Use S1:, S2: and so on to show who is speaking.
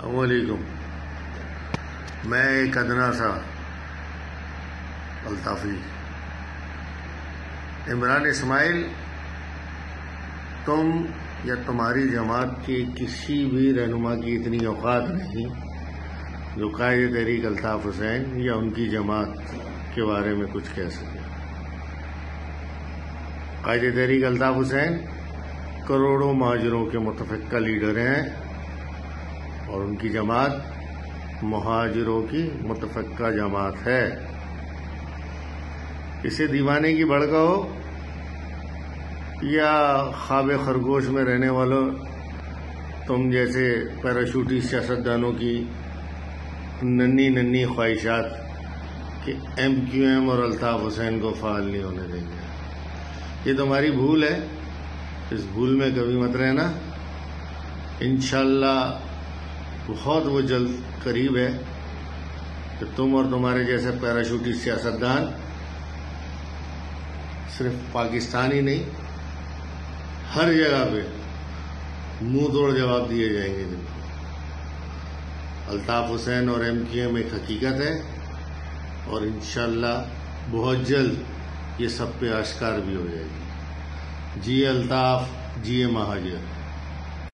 S1: السلام علیکم. میں ایک ادنا سا الطافی عمران اسماعیل، تم یا تمہاری جماعت کے کسی بھی رہنما کی اتنی اوقات نہیں جو قائد تحریک الطاف حسین یا ان کی جماعت کے بارے میں کچھ کہہ سکے. قائد تحریک الطاف حسین کروڑوں مہاجروں کے متفقہ لیڈر ہیں اور ان کی جماعت مہاجروں کی متفقہ جماعت ہے. اسے دیوانے کی بھڑکاؤ یا خواب خرگوش میں رہنے والوں تم جیسے پیراشوٹی سیاستدانوں کی ننھی خواہشات کہ ایم کیو ایم اور الطاف حسین کو فعال نہیں ہونے دیں گے. یہ تمہاری بھول ہے، اس بھول میں کبھی مت رہنا. انشاءاللہ بہت وہ جلد قریب ہے کہ تم اور تمہارے جیسے پیراشوٹی سیاستدان صرف پاکستان ہی نہیں، ہر جگہ پہ منہ توڑ جواب دیے جائیں گے. جن کو الطاف حسین اور ایم کیو ایم ایک حقیقت ہے اور انشاءاللہ بہت جلد یہ سب پہ آشکار بھی ہو جائے گی. جی الطاف، جی مہاجر.